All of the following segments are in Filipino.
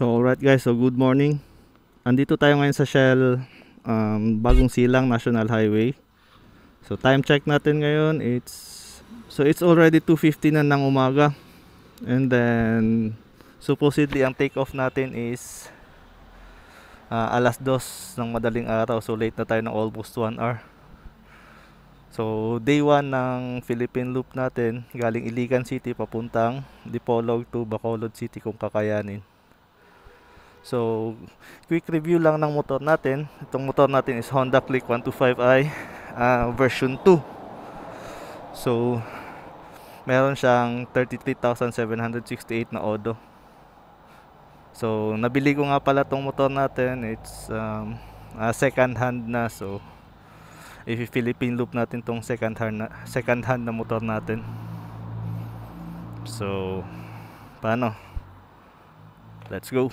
So alright guys, so good morning. Andito tayo ngayon sa Shell Bagong Silang National Highway. So time check natin ngayon, it's already 2:50 na ng umaga. And then supposedly ang take off natin is alas 2 ng madaling araw. So late na tayo ng almost 1 hour. So day 1 ng Philippine Loop natin, galing Iligan City papuntang Dipolog to Bacolod City kung kakayanin. So, quick review lang ng motor natin. Itong motor natin is Honda Click 125i version 2. So, meron siyang 33,768 na odo. So, nabili ko nga pala itong motor natin. It's second hand na. So, if Philippine Loop natin itong second hand na motor natin. So, paano? Let's go.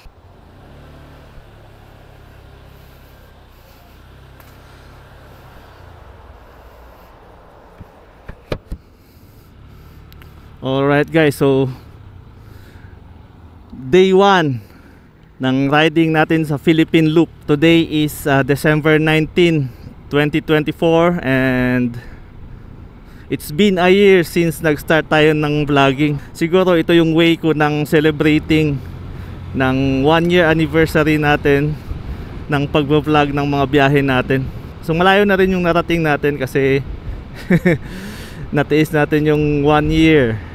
Alright guys, so day 1 ng riding natin sa Philippine Loop. Today is December 19, 2024 and it's been a year since nag-start tayo ng vlogging. Siguro ito yung way ko ng celebrating ng 1 year anniversary natin ng pag-vlog ng mga biyahe natin. So malayo na rin yung narating natin kasi natiis natin yung 1 year.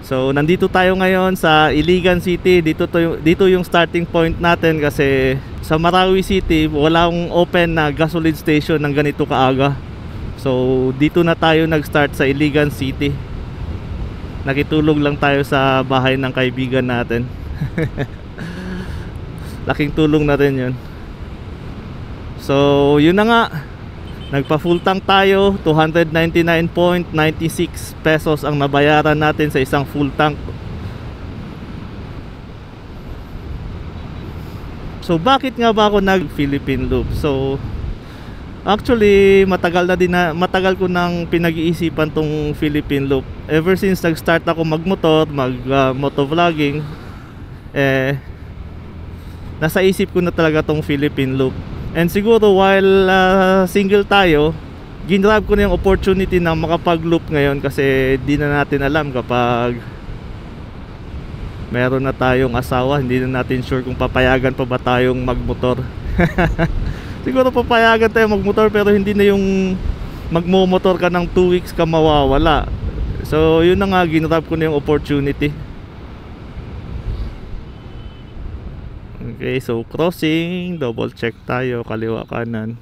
So nandito tayo ngayon sa Iligan City. Dito yung starting point natin kasi sa Marawi City walang open na gasoline station ng ganito kaaga. So dito na tayo nag-start sa Iligan City. Nakitulog lang tayo sa bahay ng kaibigan natin. Laking tulong na rin yun. So yun na nga, nagpa full tank tayo. 299.96 pesos ang nabayaran natin sa isang full tank. So bakit nga ba ako nag Philippine Loop? So actually matagal ko nang pinag-iisipan tong Philippine Loop. Ever since nag-start ako magmotor, motovlogging, nasa isip ko na talaga tong Philippine Loop. And siguro while single tayo, ginrab ko na yung opportunity na makapag-loop ngayon kasi di na natin alam kapag meron na tayong asawa, hindi na natin sure kung papayagan pa ba tayong magmotor. Siguro papayagan tayo magmotor pero hindi na yung magmomotor ka ng 2 weeks ka mawawala. So yun na nga, ginrab ko na yung opportunity. Okay, so crossing, double check tayo, kaliwa kanan.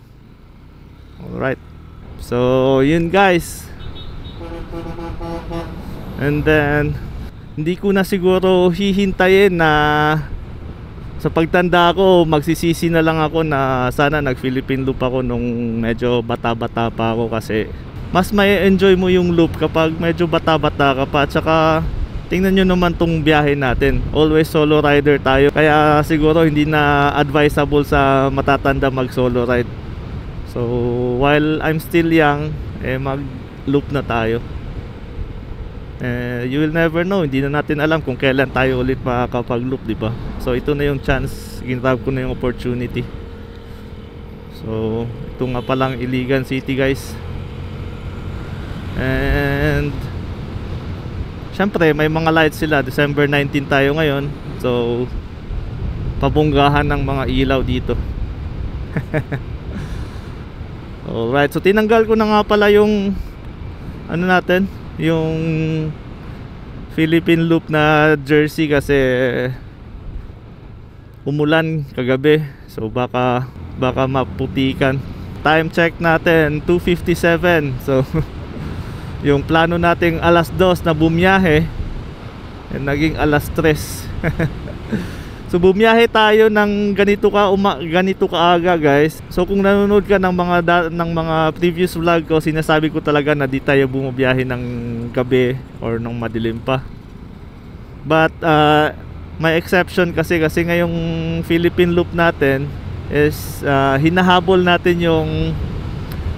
Alright. So, yun guys. And then hindi ko na siguro hihintayin na sa pagtanda ko, magsisisi na lang ako na sana nag-Philippine Loop ako nung medyo bata-bata pa ako kasi mas may enjoy mo yung loop kapag medyo bata-bata ka pa. At saka tingnan nyo naman tong biyahe natin, always solo rider tayo, kaya siguro hindi na advisable sa matatanda mag solo ride. So while I'm still young, mag loop na tayo. You will never know, hindi na natin alam kung kailan tayo ulit makakapag loop, diba? So ito na yung chance, ginrab ko na yung opportunity. So ito nga palang Iligan City guys. And syempre may mga lights sila. December 19 tayo ngayon. So pabonggahan ng mga ilaw dito. Alright, so tinanggal ko na nga pala yung ano natin, yung Philippine Loop na jersey kasi umulan kagabi. So baka maputikan. Time check natin 2:57. So yung plano nating alas 2 na bumiyahe naging alas 3. So bumiyahe tayo ng ganito kaaga guys. So kung nanonood ka ng mga previous vlog ko, sinasabi ko talaga na di tayo bumiyahe ng gabi or ng madilim pa. But may exception kasi ngayong Philippine Loop natin is hinahabol natin yung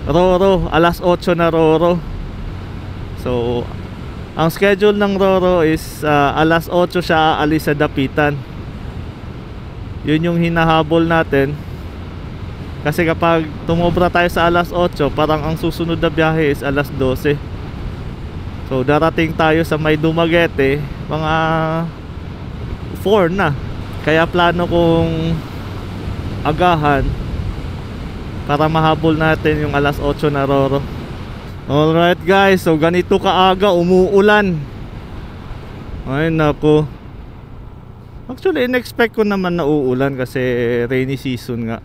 Roro, alas 8 na Roro. So Ang schedule ng Roro is alas 8 siya aalis sa Dapitan. Yun yung hinahabol natin. Kasi kapag tumobra tayo sa alas 8, parang ang susunod na biyahe is alas 12. So darating tayo sa May Dumaguete mga 4 na. Kaya plano kong agahan para mahabol natin yung alas 8 na Roro. Alright guys, so ganito kaaga umuulan. Ay nako. Actually in-expect ko naman na uulan kasi rainy season nga.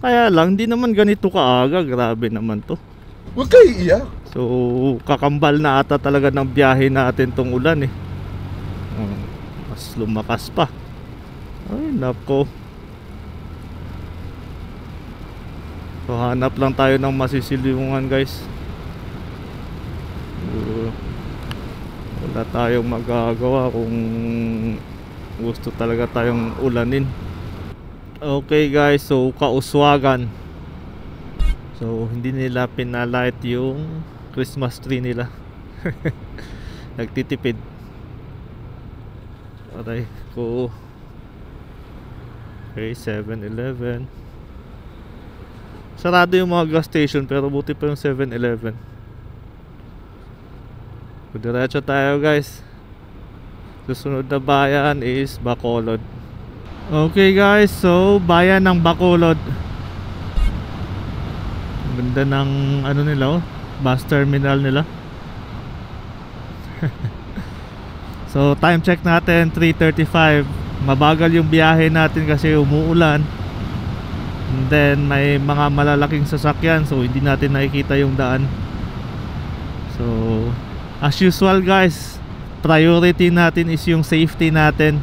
Kaya lang, hindi naman ganito kaaga. Grabe naman to. Huwag kayo iiyak. So kakambal na ata talaga ng biyahe natin tong ulan eh. Mas lumakas pa. Ay nako. So hanap lang tayo ng masisilungan guys. Wala tayong magagawa kung gusto talaga tayong ulanin. Okay guys, so Kauswagan. So hindi nila pinalight yung Christmas tree nila. Nagtitipid. Aray ko. Okay, 7-Eleven. Sarado yung mga gas station pero buti pa yung 7-Eleven. Diretso tayo guys. Susunod na bayan is Bacolod. Okay guys, so bayan ng Bacolod. Ganda ng ano nila oh, bus terminal nila. So time check natin 3:35. Mabagal yung biyahe natin kasi umuulan. And then may mga malalaking sasakyan so hindi natin nakikita yung daan. So as usual guys, priority natin is yung safety natin.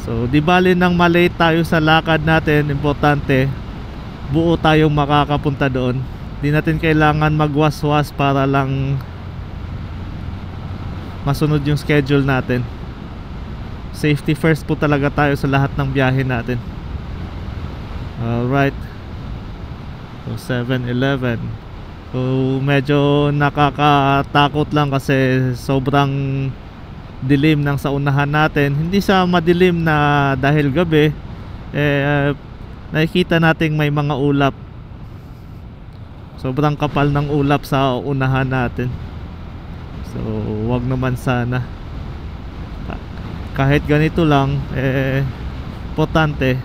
So di bali nang malate tayo sa lakad natin, importante buo tayong makakapunta doon. Di natin kailangan magwaswas para lang masunod yung schedule natin. Safety first po talaga tayo sa lahat ng biyahe natin. Alright. So 7-Eleven. So medyo nakakatakot lang kasi sobrang dilim ng sa unahan natin. Hindi sa madilim na dahil gabi, nakikita nating may mga ulap. Sobrang kapal ng ulap sa unahan natin. So wag naman sana. Kahit ganito lang, importante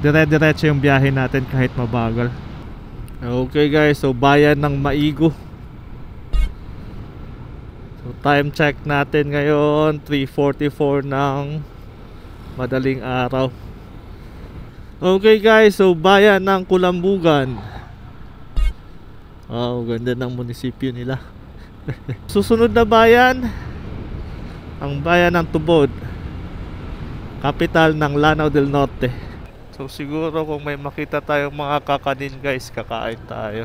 dire-diretso yung biyahe natin kahit mabagal. Okay guys, so bayan ng Maigo. So time check natin ngayon 3:44 ng madaling araw. Okay guys, so bayan ng Kulambugan. Wow, ganda ng munisipyo nila. Susunod na bayan, ang bayan ng Tubod, kapital ng Lanao del Norte. So siguro kung may makita tayong mga kakanin guys, kakain tayo.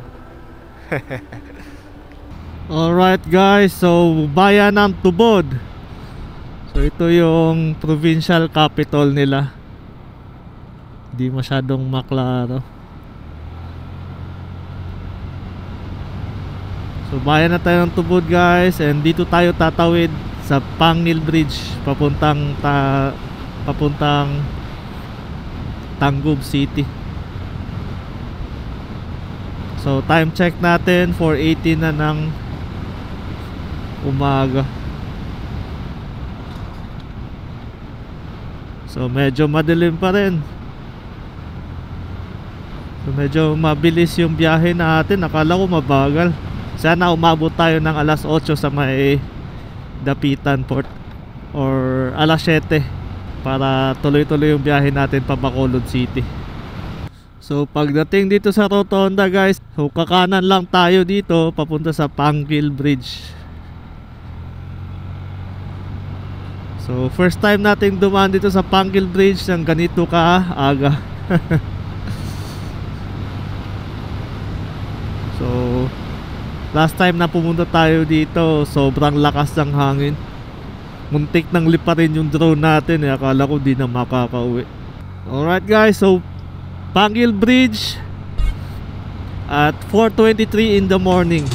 Alright guys, so bayan ng Tubod. So ito yung provincial capital nila. Di masyadong maklaro. So bayan na tayo ng Tubod guys, and dito tayo tatawid sa Pangil Bridge papuntang Tangub City. So time check natin 4:18 na ng umaga. So medyo madilim pa rin. So medyo mabilis yung biyahe natin. Akala ko mabagal. Sana umabot tayo ng alas 8 sa may Dapitan Port or alas 7 para tuloy-tuloy yung biyahe natin pa Bacolod City. So pagdating dito sa Rotonda guys, so kakanan lang tayo dito papunta sa Pangil Bridge. So first time nating dumaan dito sa Pangil Bridge ng ganito ka-aga. So last time na pumunta tayo dito, sobrang lakas ng hangin. Muntik nang liparin yung drone natin eh. Akala ko di na makakauwi. Alright guys, so Pangil Bridge at 4:23 in the morning.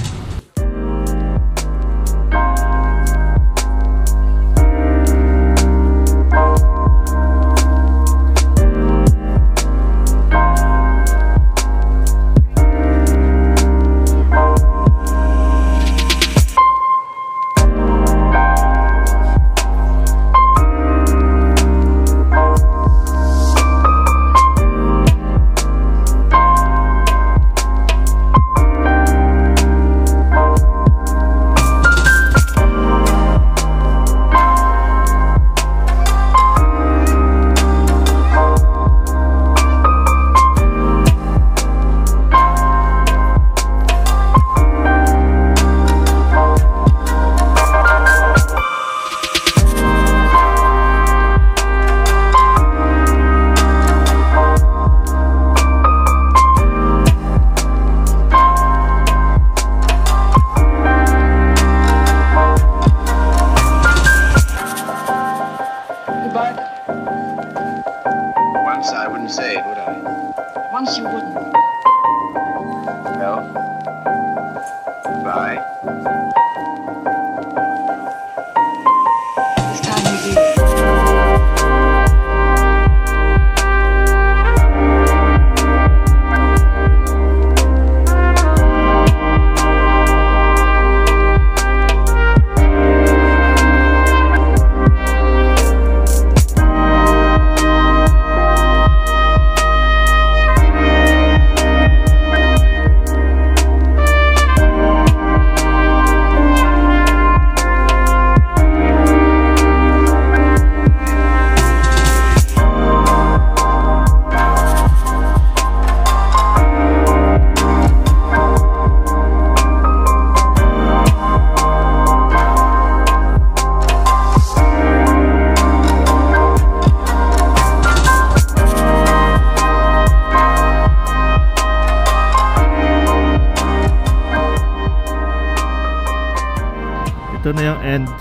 Ito na yung end.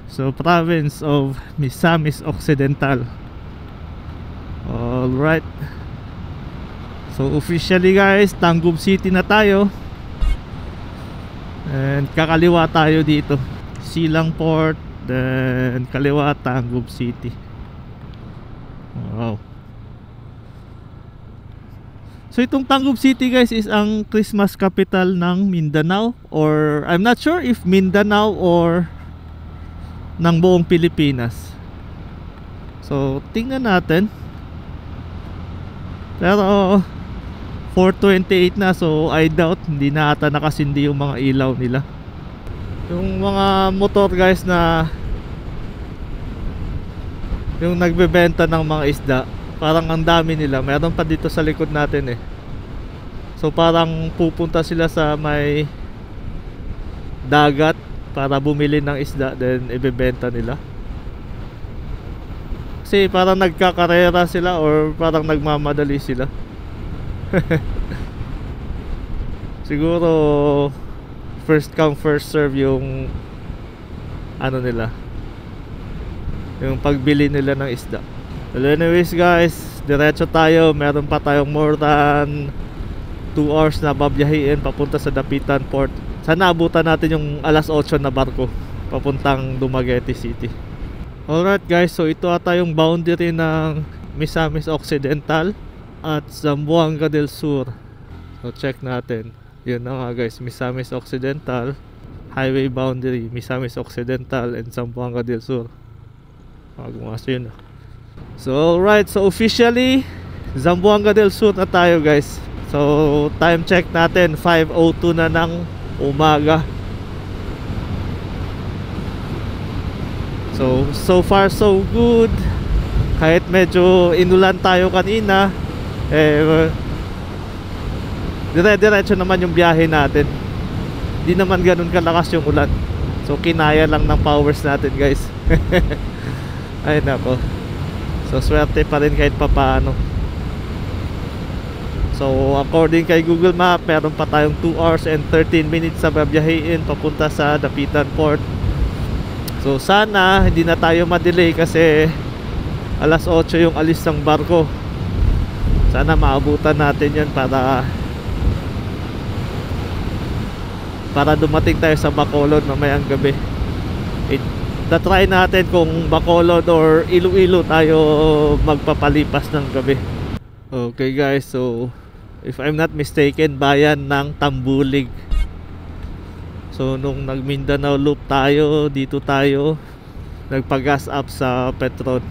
So province of Misamis Occidental. Alright. So officially guys, Tangub City na tayo. And kakaliwa tayo dito, Silang Port, then kaliwa Tangub City. Wow. So itong Tangub City guys is ang Christmas capital ng Mindanao, or I'm not sure if Mindanao or ng buong Pilipinas. So tingnan natin. Pero 4:28 na, so I doubt hindi na ata nakasindi yung mga ilaw nila. Yung mga motor guys na yung nagbebenta ng mga isda, parang ang dami nila. Meron pa dito sa likod natin eh. So parang pupunta sila sa may dagat para bumili ng isda, then ibebenta nila. Kasi parang nagkakarera sila or parang nagmamadali sila. Siguro first come first serve yung ano nila, yung pagbili nila ng isda. Well, anyways guys, diretso tayo. Meron pa tayong more than 2 hours na babiyahin papunta sa Dapitan Port. Sana abutan natin yung alas 8 na barko papuntang Dumaguete City. Alright guys, so ito ata yung boundary ng Misamis Occidental at Zamboanga del Sur. So check natin. Yun na nga guys, Misamis Occidental, highway boundary, Misamis Occidental and Zamboanga del Sur. Gumawas yun. So alright, so officially Zamboanga del Sur na tayo guys. So time check natin, 5:02 na ng umaga. So far so good. Kahit medyo inulan tayo kanina, dire-diretso naman yung biyahe natin. Di naman ganun kalakas yung ulan. So kinaya lang ng powers natin guys. Ay nako. So swerte pa rin kahit papaano. So according kay Google Map, meron pa tayong 2 hours and 13 minutes sa babiyahin papunta sa Dapitan Port. So sana hindi na tayo ma-delay kasi alas 8 yung alis ng barko. Sana maabutan natin yan para dumating tayo sa Bacolod mamayang gabi. Try natin kung Bacolod or Iloilo tayo magpapalipas ng gabi. Okay guys, so if I'm not mistaken, bayan ng Tambulig. So nung nag Mindanao loop tayo, dito tayo nagpa-gas up sa Petron.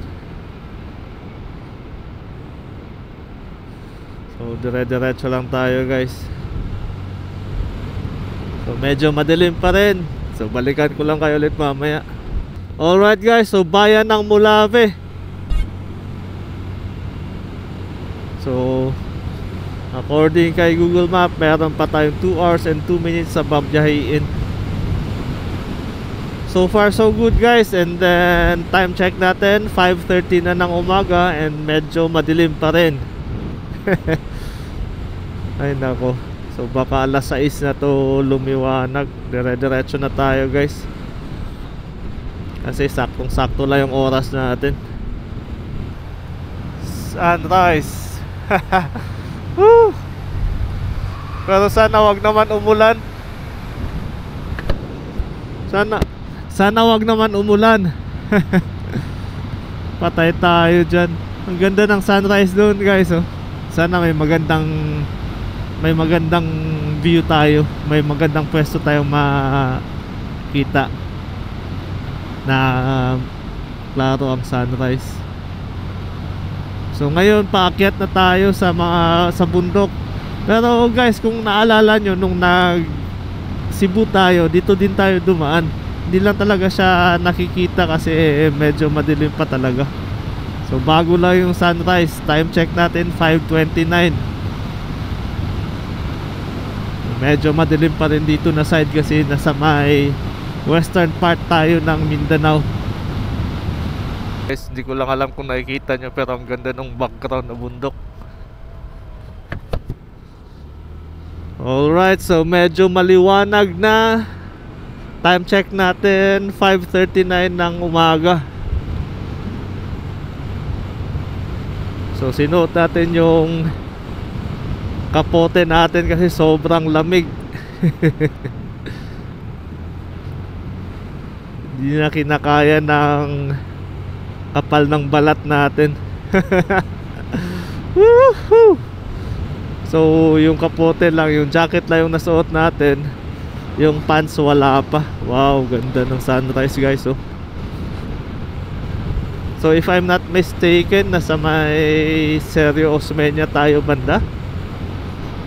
So dire-diretso lang tayo guys. So medyo madilim pa rin. So balikan ko lang kayo ulit mamaya. Alright guys, so bayan ng Mulave. So according kay Google Map, meron pa tayong 2 hours and 2 minutes sa babiyahin. So far so good guys. And then time check natin, 5:30 na ng umaga and medyo madilim pa rin. Ay nako. So baka alas 6 na to lumiwanag. Dire-diretso na tayo guys. Kasi saktong-sakto lang yung oras natin. Sunrise. Woo! Pero sana wag naman umulan. Sana wag naman umulan. Patay tayo dyan. Ang ganda ng sunrise doon guys oh. Sana may magandang view tayo. May magandang pwesto tayong makita na klaro ang sunrise. So ngayon paakyat na tayo sa bundok. Pero guys, kung naalala nyo nung nag Cebu tayo, dito din tayo dumaan. Hindi lang talaga siya nakikita kasi medyo madilim pa talaga. So bago lang yung sunrise. Time check natin 5:29. Medyo madilim pa rin dito na side kasi nasa may western part tayo ng Mindanao. Guys, hindi ko lang alam kung nakikita nyo, pero ang ganda ng background na bundok. Alright, so medyo maliwanag na. Time check natin 5:39 ng umaga. So sinuot natin yung kapote natin kasi sobrang lamig. Hindi na kinakaya ng kapal ng balat natin. Woohoo! So yung kapote lang, yung jacket lang yung nasuot natin. Yung pants wala pa. Wow, ganda ng sunrise guys, oh. So if I'm not mistaken, nasa may Sergio Osmeña tayo banda.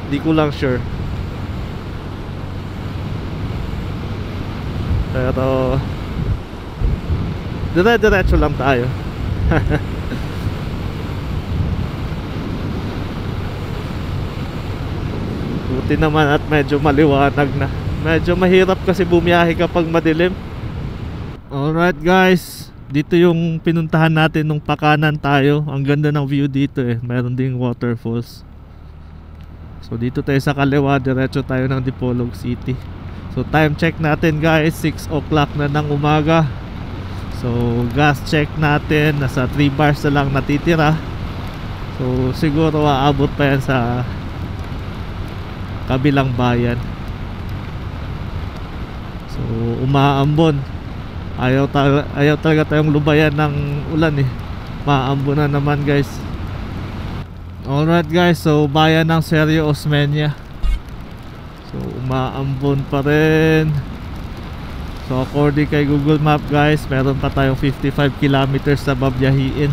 Di ko lang sure. Pero dire-diretso lang tayo. Buti naman at medyo maliwanag na. Medyo mahirap kasi bumiyahe kapag madilim. Alright guys, dito yung pinuntahan natin nung pakanan tayo. Ang ganda ng view dito eh. Meron ding waterfalls. So dito tayo sa kaliwa, diretso tayo ng Dipolog City. So time check natin guys, 6 o'clock na ng umaga. So gas check natin, nasa 3 bars na lang natitira. So siguro aabot pa yan sa kabilang bayan. So umaambon. Ayaw talaga tayong lubayan ng ulan eh. Maambon na naman guys. Alright guys, so bayan ng Sergio Osmeña. So umaambon pa rin. So according kay Google Map guys, meron pa tayong 55 kilometers na babiyahiin.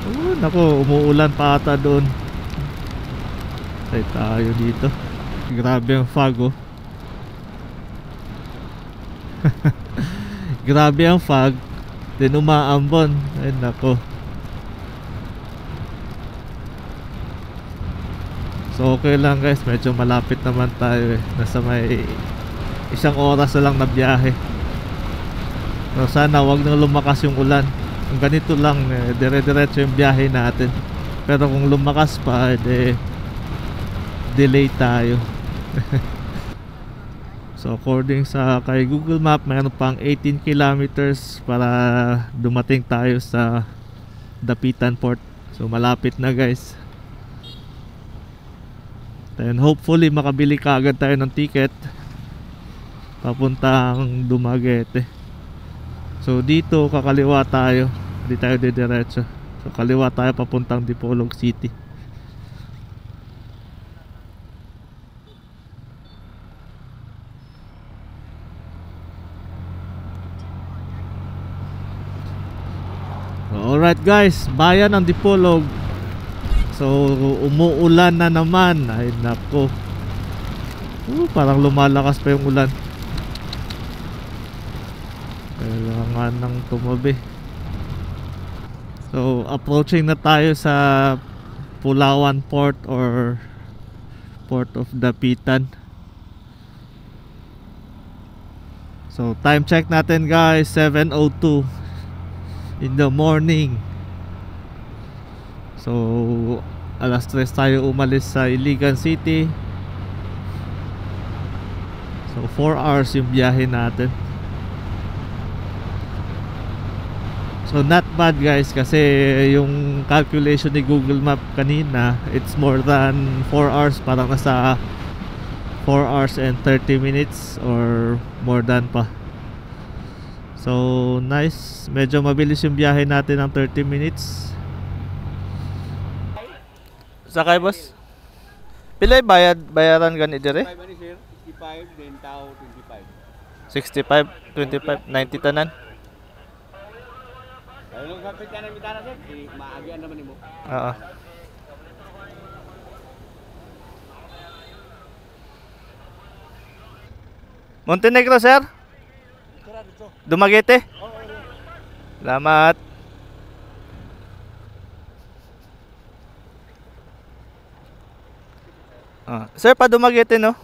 Oh, nako, umuulan pa ata doon. Tay tayo dito. Grabe ang fog, oh. Grabe ang fog. Then umaambon. Ay nako. So okay lang guys, medyo malapit naman tayo eh. Nasa may 1 oras na lang na biyahe. So sana wag nang lumakas yung ulan. Kung ganito lang eh, dire-diretso yung biyahe natin. Pero kung lumakas pa eh, delay tayo. So according sa kay Google Map, mayroon pang 18 kilometers para dumating tayo sa Dapitan Port. So malapit na guys. Then hopefully makabili ka agad tayo ng ticket papuntang Dumaguete. So dito kakaliwa tayo, hindi tayo didiretso. So kaliwa tayo papuntang Dipolog City. Alright guys, bayan ng Dipolog. So umuulan na naman. Ay nako. Parang lumalakas pa yung ulan. Kailangan ng tumabi. So approaching na tayo sa Pulawan Port or Port of Dapitan. So time check natin guys, 7:02 in the morning. So alas 3 tayo umalis sa Iligan City. So 4 hours yung biyahe natin. So not bad guys, kasi yung calculation ni Google Map kanina, it's more than 4 hours. Parang nasa 4 hours and 30 minutes or more than pa. So nice, medyo mabilis yung biyahe natin ng 30 minutes. Sakay boss? Pilay bayaran gani dire? 65 then tao 25. 65, 25, 90 tanan. Kaya nung kapit ka ng bitara sir, maagian naman mo. Oo. Montenegro sir? Dumaguete? Salamat. Sir, pa Dumaguete no?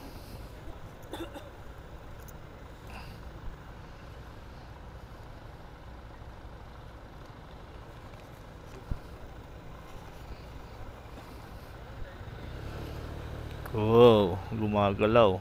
Wow, gumagalaw.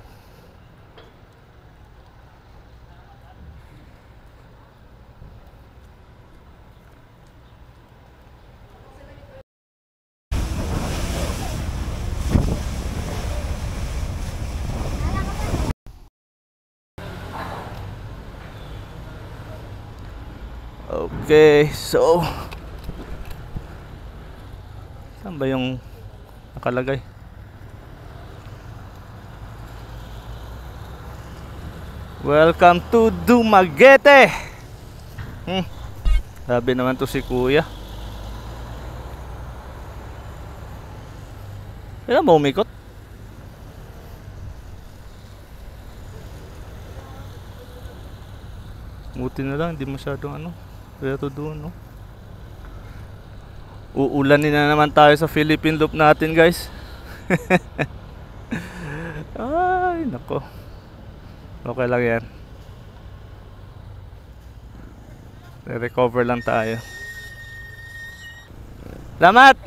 Okay, so saan ba yung nakalagay? Welcome to Dumaguete. Sabi naman to si kuya. Kailan ba umikot? Buti na lang, hindi masyadong ano. Pero doon, no? Uulanin na naman tayo sa Philippine Loop natin, guys. Ay, nako. Okay lang yan. Recover lang tayo. Salamat!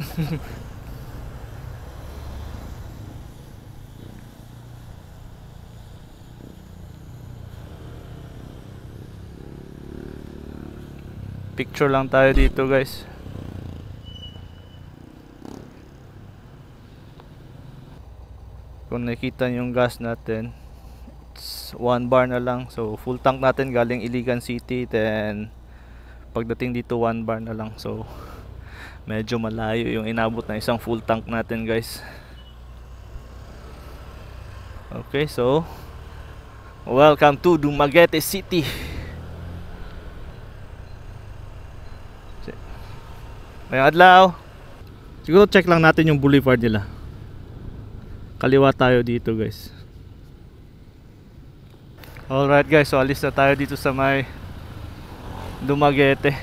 Picture lang tayo dito, guys. Kung nakita nyo yung gas natin, it's 1 bar na lang. So full tank natin galing Iligan City, then pagdating dito 1 bar na lang. So medyo malayo yung inabot na isang full tank natin, guys. Okay, so welcome to Dumaguete City. Ngayong adlaw, siguro check lang natin yung boulevard nila. Kaliwa tayo dito, guys. Alright, guys, so alis na tayo dito sa may Dumaguete.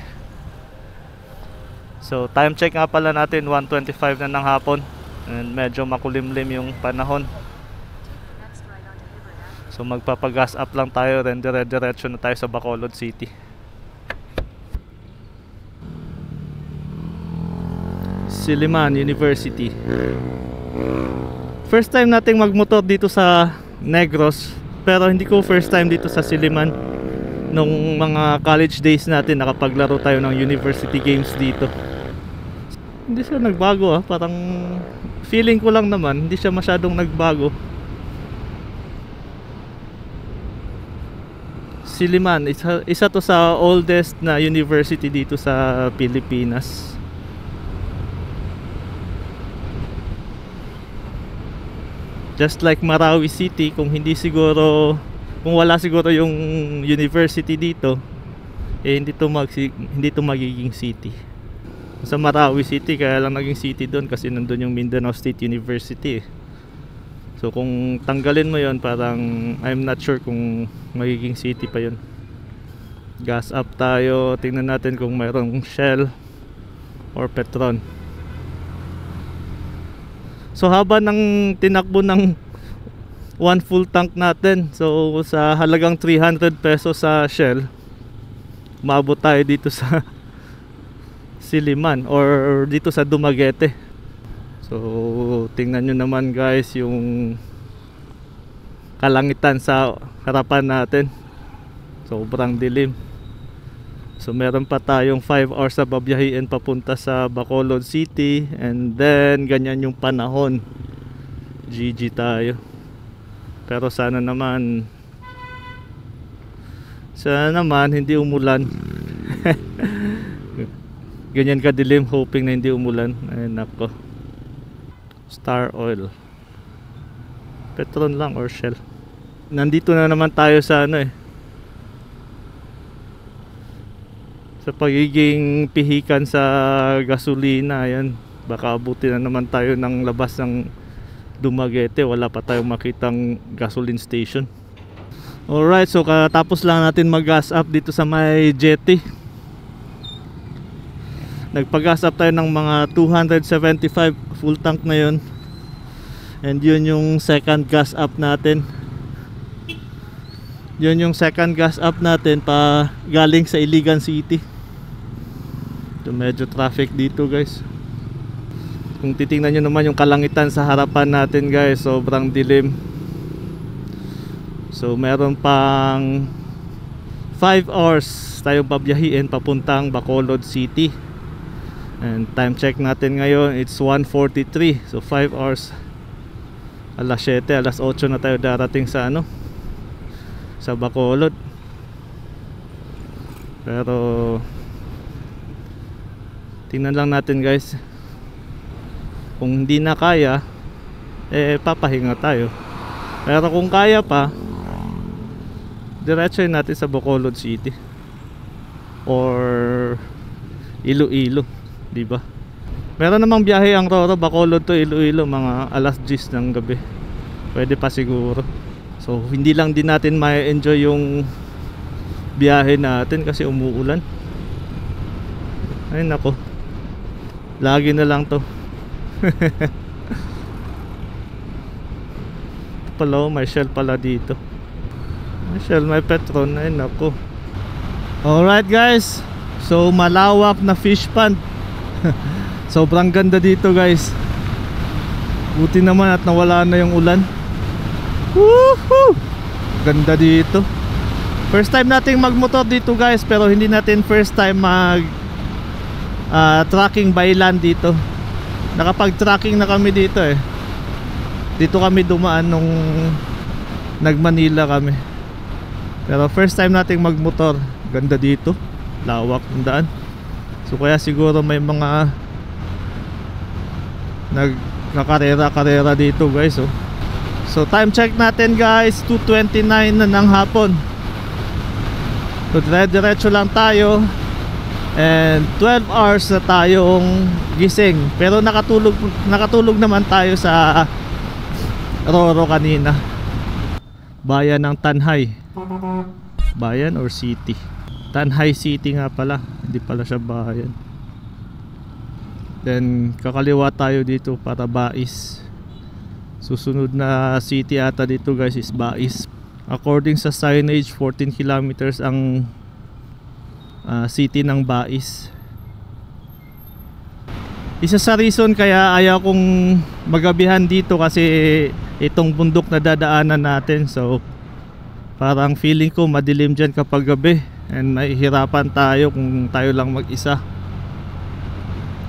So time check nga pala natin 1:25 na ng hapon, and medyo makulimlim yung panahon. So magpapagas up lang tayo, then dire-diretso na tayo sa Bacolod City. Silliman University. First time nating magmotor dito sa Negros, pero hindi ko first time dito sa Silliman. Nung mga college days natin, nakapaglaro tayo ng university games dito. Hindi siya nagbago, parang feeling ko lang naman, hindi siya masyadong nagbago. Silliman, isa to sa oldest na university dito sa Pilipinas. Just like Marawi City, kung wala siguro yung university dito, hindi to magiging city. Sa Marawi City, kaya lang naging city doon kasi nandun yung Mindanao State University. So kung tanggalin mo yon, parang I'm not sure kung magiging city pa yun. Gas up tayo, tingnan natin kung mayroong Shell or Petron. So haba ng tinakbo ng 1 full tank natin, so sa halagang 300 pesos sa Shell, maabot tayo dito sa Silliman or dito sa Dumaguete. So tingnan nyo naman, guys, yung kalangitan sa harapan natin, sobrang dilim. So meron pa tayong 5 hours na babiyahin papunta sa Bacolod City, and then ganyan yung panahon. GG tayo. Pero sana naman hindi umulan. Ganyan kadilim, hoping na hindi umulan. Ay nako. Star Oil, Petron lang or Shell. Nandito na naman tayo sa sa pagiging pihikan sa gasolina. Ayan, baka abuti na naman tayo ng labas ng Dumaguete, wala pa tayong makitang gasoline station. Alright, so katapos lang natin mag-gas up dito sa may jetty. Nagpa-gas up tayo ng mga 275, full tank na yun. And yun yung second gas up natin. Yun yung second gas up natin pa galing sa Iligan City. So medyo traffic dito, guys. Kung titingnan nyo naman yung kalangitan sa harapan natin, guys, sobrang dilim. So meron pang 5 hours tayong pabiyahin papuntang Bacolod City. And time check natin ngayon, it's 1:43. So 5 hours. Alas 7, alas 8 na tayo darating sa sa Bacolod. Pero Tingnan lang natin guys. Kung hindi na kaya, papahinga tayo. Pero kung kaya pa, diretsoin natin sa Bacolod City or Iloilo, di ba? Meron namang biyahe ang Roro Bacolod to Iloilo mga alas 10 ng gabi. Pwede pa siguro. So hindi lang din natin ma-enjoy yung biyahe natin kasi umuulan. Ay nako, lagi na lang to. Pala, may Shell pala dito. May Shell, may Petron. Ay nako. Alright guys, so malawak na fish pond. Sobrang ganda dito guys. Buti naman at nawala na yung ulan. Woohoo! Ganda dito. First time nating magmotor dito guys, pero hindi natin first time mag tracking by land dito. Nakapag-tracking na kami dito eh. Dito kami dumaan nung nag-Manila kami. Pero first time nating magmotor. Ganda dito, lawak ng daan. So kaya siguro may mga nagkakarera-karera dito guys oh. So time check natin guys, 2:29 na ng hapon. So diretso lang tayo. And 12 hours na tayong gising. Pero nakatulog naman tayo sa Roro kanina. Bayan ng Tanhay. Bayan or city? Tanhay City nga pala. Hindi pala siya bayan. Then kakaliwa tayo dito para Bais. Susunod na city ata dito guys is Bais. According sa signage, 14 kilometers ang city ng Bais. Isa sa reason kaya ayaw kong magabihan dito kasi itong bundok na dadaanan natin. So parang feeling ko madilim dyan kapag gabi, and mahihirapan tayo kung tayo lang mag-isa.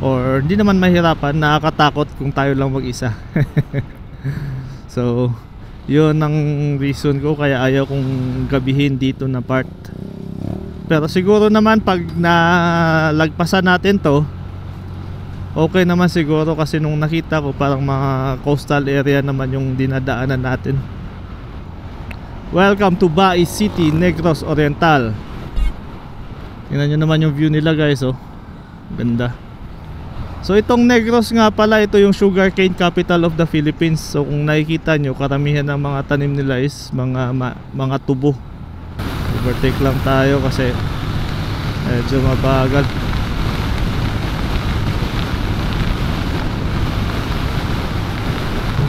Or hindi naman mahirapan, nakakatakot kung tayo lang mag-isa. So yun ang reason ko kaya ayaw kong gabihin dito na part. Pero siguro naman pag nalagpasan natin to, okay naman siguro kasi nung nakita ko parang mga coastal area naman yung dinadaanan natin. Welcome to Bais City, Negros Oriental. Tingnan nyo naman yung view nila guys oh. Ganda. So itong Negros nga pala, ito yung sugarcane capital of the Philippines. So kung nakikita nyo, karamihan ng mga tanim nila is mga tubo. Overtake lang tayo kasi medyo mabagal.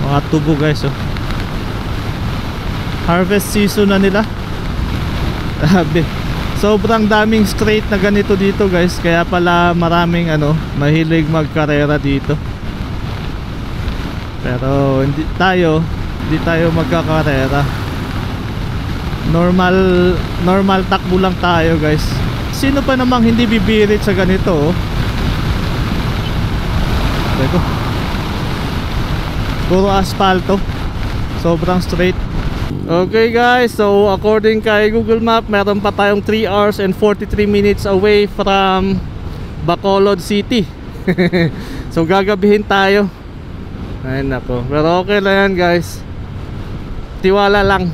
Mga tubo guys oh. Harvest season na nila. Grabe. Sobrang daming straight na ganito dito guys. Kaya pala maraming mahilig magkarera dito. Pero hindi tayo magkakarera. Normal takbo lang tayo guys. Sino pa namang hindi bibirit sa ganito oh? Teko. Puro asfalto. Sobrang straight. Okay guys, so according kay Google Map, meron pa tayong 3 hours and 43 minutes away from Bacolod City. So gagabihin tayo. Ay nako, pero okay lang yan guys. Tiwala lang.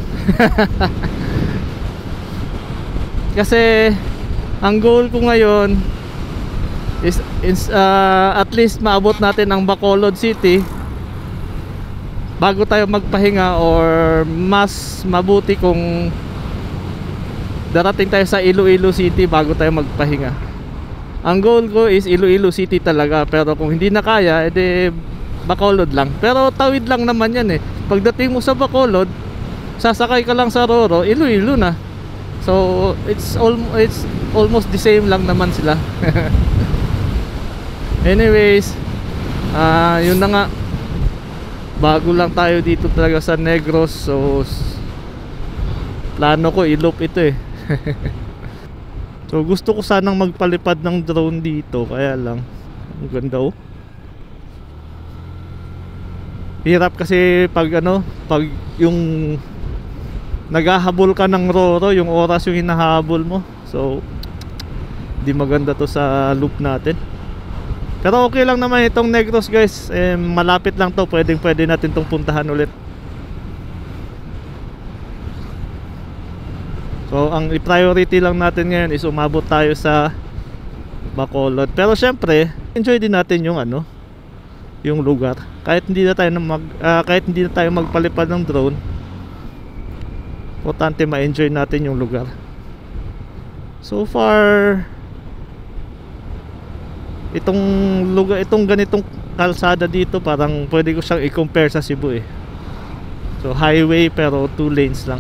Kasi ang goal ko ngayon is at least maabot natin ang Bacolod City bago tayo magpahinga, or mas mabuti kung darating tayo sa Iloilo City bago tayo magpahinga. Ang goal ko is Iloilo City talaga, pero kung hindi na kaya, edi Bacolod lang. Pero tawid lang naman yan eh. Pagdating mo sa Bacolod, sasakay ka lang sa Roro, Iloilo na. So it's almost the same lang naman sila. Anyways, yun na nga. Bago lang tayo dito talaga sa Negros. So plano ko i-loop ito eh. So gusto ko sanang magpalipad ng drone dito, kaya lang ang ganda oh. Hirap kasi pag yung naghahabol ka ng Roro, yung oras yung hinahabol mo. So di maganda to sa loop natin. Pero okay lang naman itong Negros guys, malapit lang to, pwede natin tong puntahan ulit. So ang priority lang natin ngayon is umabot tayo sa Bacolod. Pero syempre, enjoy din natin yung yung lugar. Kahit hindi na tayo magpalipad ng drone, importante ma-enjoy natin yung lugar. So far, itong ganitong kalsada dito, parang pwede ko siyang i-compare sa Cebu eh. So highway pero 2 lanes lang.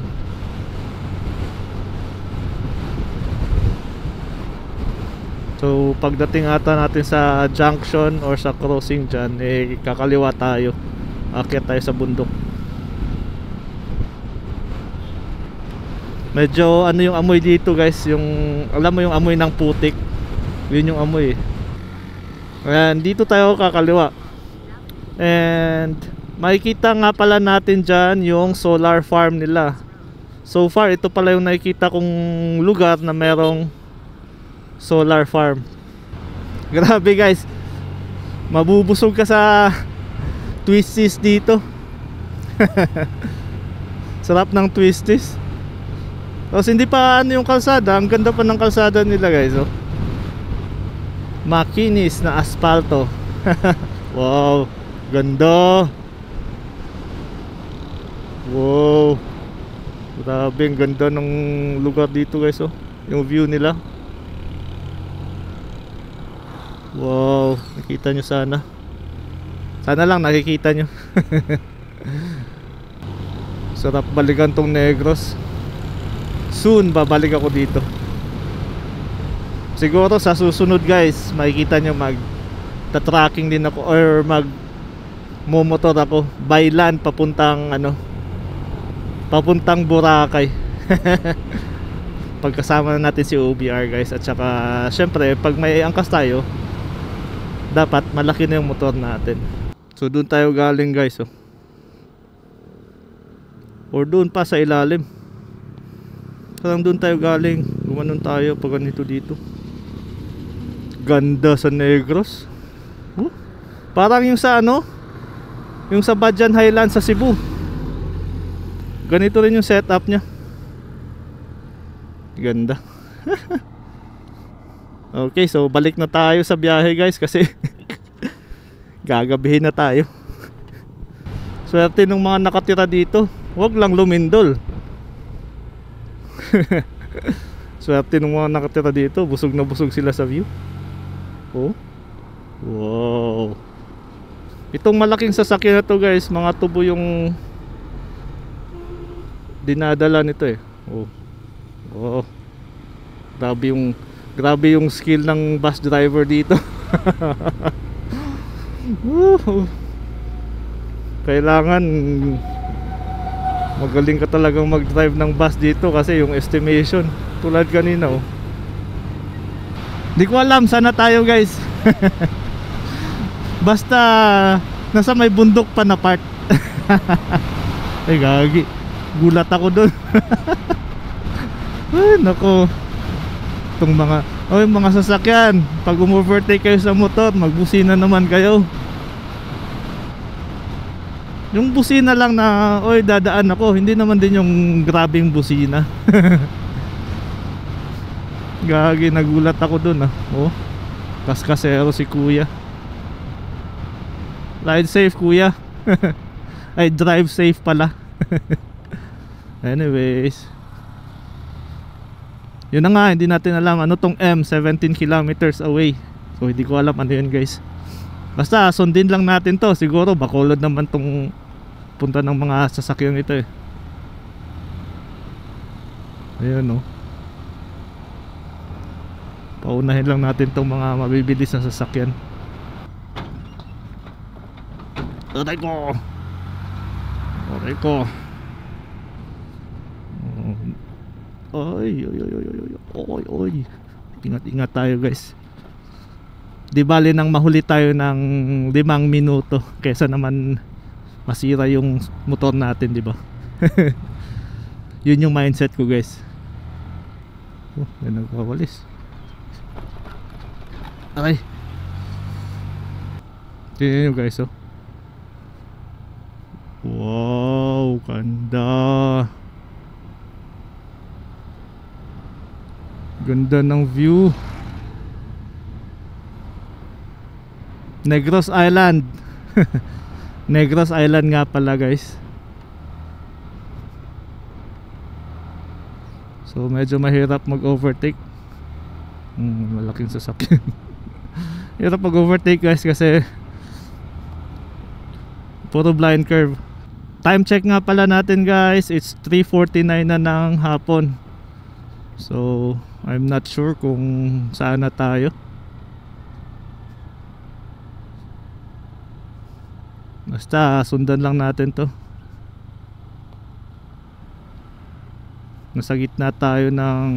So pagdating ata natin sa junction or sa crossing dyan, kakaliwa tayo, aakyat tayo sa bundok. Medyo yung amoy dito guys, yung alam mo yung amoy ng putik, yun yung amoy and dito tayo kakaliwa. And makikita nga pala natin dyan yung solar farm nila. So far ito pala yung nakikita kong lugar na merong solar farm. Grabe guys, mabubusog ka sa twisties dito. Sarap ng twisties. Tapos hindi pa yung kalsada, ang ganda pa ng kalsada nila guys, oh. Makinis na asfalto. Wow, ganda. Wow, grabe, ang ganda ng lugar dito guys, oh. Yung view nila. Wow, nakita nyo sana. Sana lang nakikita nyo. Sarap balikan tong Negros. Soon babalik ako dito. Siguro sa susunod guys, makikita nyo mag-tracking din ako or momotor ako by land papuntang papuntang Boracay. Pagkasama na natin si OBR guys. At saka syempre pag may angkas tayo, dapat malaki na yung motor natin. So doon tayo galing guys, oh. Or doon pa sa ilalim. Parang doon tayo galing. Gumanon tayo pag ganito dito. Ganda sa Negros. Parang yung sa yung sa Badjan Highlands sa Cebu. Ganito rin yung setup nya. Ganda. Okay, so balik na tayo sa biyahe guys kasi gagabihin na tayo. Swerte ng mga nakatira dito, wag lang lumindol. Swerte ng mga nakatira dito, busog na busog sila sa view. Oh, wow. Itong malaking sasakyan na to guys, mga tubo yung dinadala nito eh. Oh, oh. Grabe yung skill ng bus driver dito. Kailangan magaling ka talagang mag-drive ng bus dito kasi yung estimation tulad kanina, oh. Di ko alam sana tayo guys. Basta nasa may bundok pa na part. Ay gagi, gulat ako dun. Ay nako, itong mga sasakyan, pag umovertake kayo sa motor, magbusina naman kayo. Yung busina lang na, oy dadaan ako, hindi naman din yung grabing busina. Gagi, nagulat ako dun, ah. Oh, kaskasero si kuya. Ride safe kuya. Ay, drive safe pala. Anyways, yun na nga, hindi natin alam ano tong 17 kilometers away. So hindi ko alam ano yun guys. Basta sundin lang natin to. Siguro Bacolod naman tong punta ng mga sasakyan ito eh. Ayun, oh. Paunahin lang natin tong mga mabibilis na sasakyan. Aray ko. Aray ko. Oy, oy, oy, oy, oy, oy, oy. Ingat-ingat tayo guys. Di bali nang mahuli tayo ng 5 minuto kesa naman masira yung motor natin, di ba? Yun yung mindset ko guys. Oh, may nagwawalis. Aray. Tingnan nyo guys, oh. Wow, ganda. Ganda ng view. Negros Island. Negros Island nga pala guys. So medyo mahirap mag-overtake. Malaking sasakyan. Hirap mag-overtake guys kasi puro blind curve. Time check nga pala natin guys, it's 3:49 na ng hapon. So I'm not sure kung saan na tayo. Basta sundan lang natin to. Nasa gitna tayo ng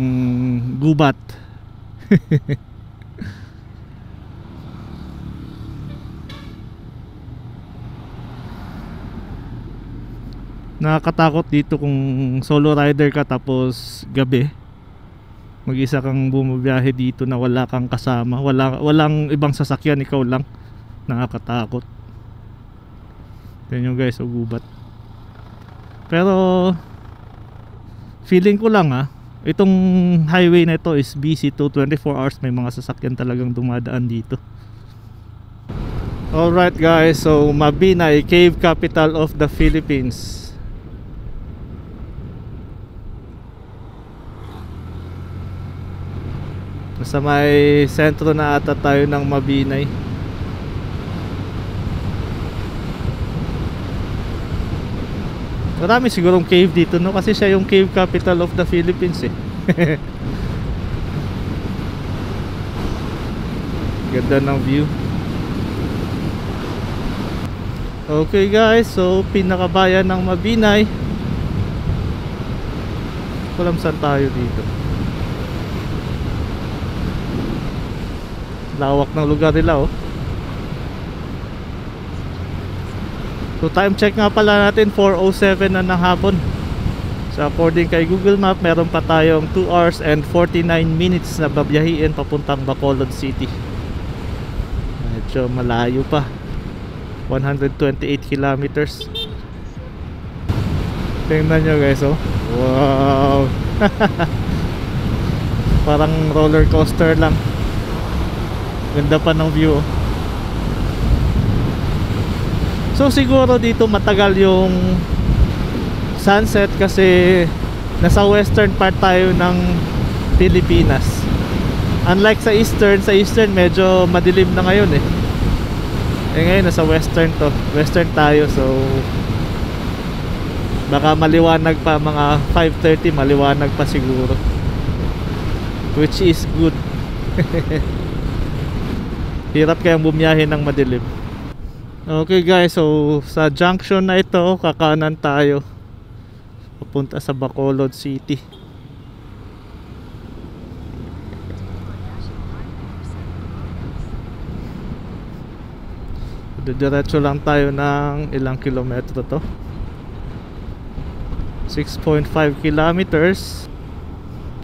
gubat. Nakakatakot dito kung solo rider ka tapos gabi mag-isa kang bumabiyahe dito na wala kang kasama, walang ibang sasakyan, ikaw lang. Nakakatakot. Tingnan nyo guys, gubat. Pero feeling ko lang itong highway na ito is busy to 24 hours, may mga sasakyan talagang dumadaan dito. Alright guys, so Mabinay, cave capital of the Philippines. Sa may sentro na ata tayo ng Mabinay. Marami sigurong cave dito, no? Kasi siya yung cave capital of the Philippines eh. Ganda ng view. Okay guys, so pinakabayan ng Mabinay. Alam saan tayo dito. Lawak ng lugar nila, oh. So time check nga pala natin, 4:07 na ng hapon. So according kay Google Map, meron pa tayong 2 hours and 49 minutes na babiyahiin papuntang Bacolod City. Medyo malayo pa, 128 kilometers. Tingnan nyo guys, oh. Wow. Parang roller coaster lang. Ganda pa ng view, oh. So siguro dito matagal yung sunset kasi nasa western part tayo ng Pilipinas. Unlike sa eastern medyo madilim na ngayon eh. Ngayon nasa western to. Western tayo, so baka maliwanag pa, mga 5:30 maliwanag pa siguro. Which is good. Hirap kayang bumiyahe ng madilim. Okay guys, so sa junction na ito, kakanan tayo papunta sa Bacolod City. Diretso lang tayo ng ilang kilometro to, 6.5 kilometers.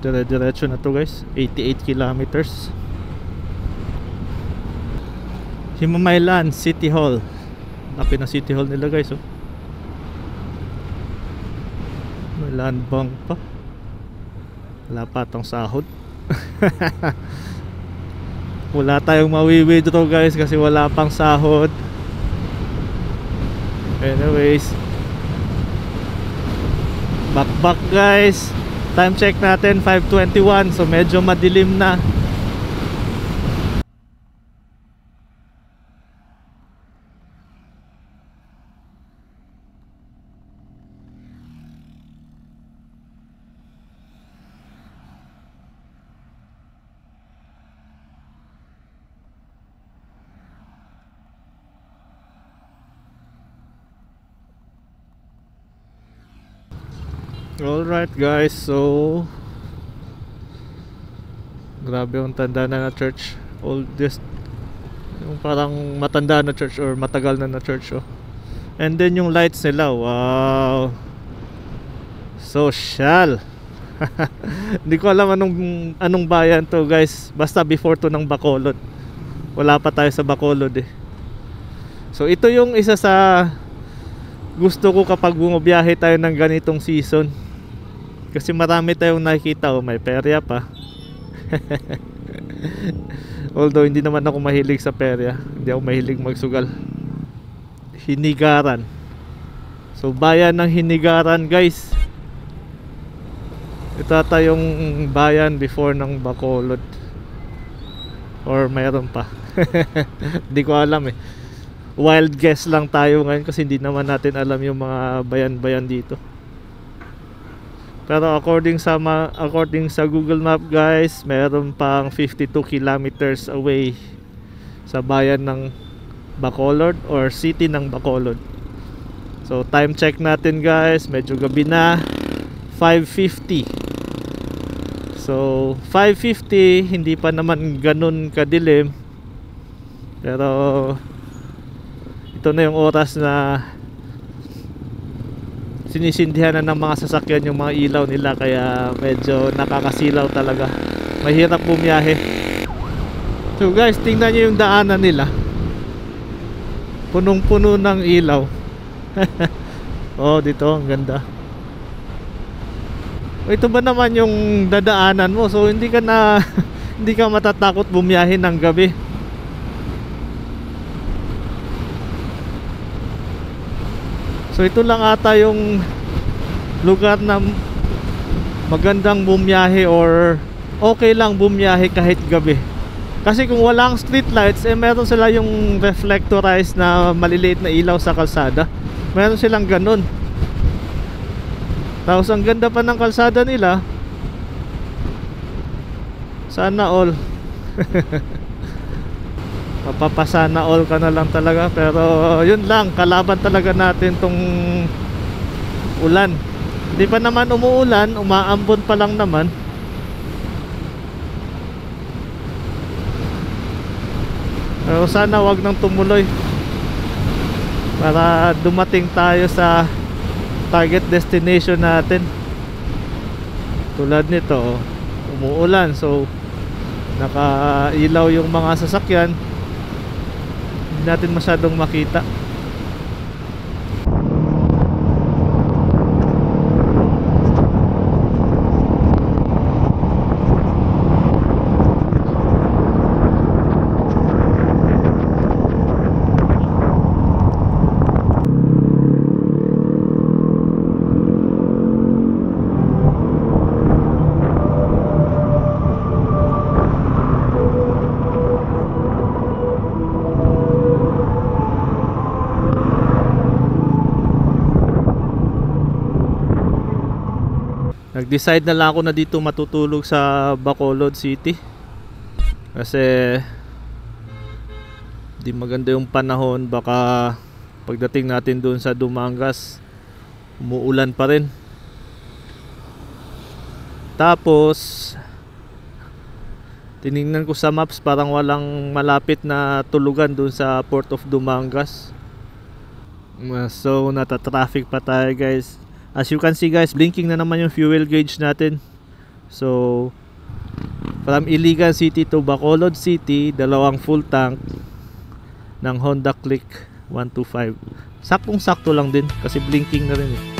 Diretso na to guys, 88 kilometers. Himamaylan City Hall. Lapit na City Hall nila guys, oh. May land bank pa. Wala pa tong sahod. Wala tayong mawi-withdraw guys kasi wala pang sahod. Anyways, back guys. Time check natin 5:21, so medyo madilim na. Alright guys, so grabe yung tanda na church. Oldest, yung parang matanda na church or matagal na church, oh. And then yung lights nila, wow, social. Hindi ko alam anong bayan to guys. Basta before to ng Bacolod. Wala pa tayo sa Bacolod eh. So ito yung isa sa gusto ko kapag bumabiyahe tayo ng ganitong season. Kasi marami tayong nakikita, oh, may perya pa. Although hindi naman ako mahilig sa perya, hindi ako mahilig magsugal. Hinigaran. So bayan ng Hinigaran, guys. Ito ata yung bayan before ng Bacolod, or mayroon pa. Hindi ko alam eh. Wild guess lang tayo ngayon kasi hindi naman natin alam yung mga bayan-bayan dito. Pero according sa Google Map, guys, mayroon pang 52 kilometers away sa bayan ng Bacolod or city ng Bacolod. So time check natin, guys, medyo gabi na, 5:50. So 5:50, hindi pa naman ganun kadilim, pero ito na yung oras na sinisindihan na ng mga sasakyan yung mga ilaw nila, kaya medyo nakakasilaw talaga, mahirap bumiyahe. So guys, tingnan nyo yung daanan nila, punong-puno ng ilaw. Oh, dito ang ganda. Ito ba naman yung dadaanan mo, so hindi ka hindi ka matatakot bumiyahe ng gabi. So ito lang ata yung lugar na magandang bumiyahe or okay lang bumiyahe kahit gabi. Kasi kung walang street lights, meron sila yung reflectorized na maliliit na ilaw sa kalsada. Meron silang ganun. Tapos ang ganda pa ng kalsada nila. Sana all. Mapapasana all ka na lang talaga. Pero yun lang, kalaban talaga natin tong ulan. Hindi pa naman umuulan, umaambon pa lang naman. Pero sana wag nang tumuloy, para dumating tayo sa target destination natin. Tulad nito, oh, umuulan, so nakailaw yung mga sasakyan, hindi natin masyadong makita. Nag-decide na lang ako na dito matutulog sa Bacolod City kasi di maganda yung panahon. Baka pagdating natin doon sa Dumangas, umuulan pa rin. Tapos tiningnan ko sa maps, parang walang malapit na tulugan doon sa Port of Dumangas. So nata-traffic pa tayo, guys. As you can see, guys, blinking na naman yung fuel gauge natin. So from Iligan City to Bacolod City, dalawang full tank ng Honda Click 125. Saktong sakto lang din kasi blinking na rin eh.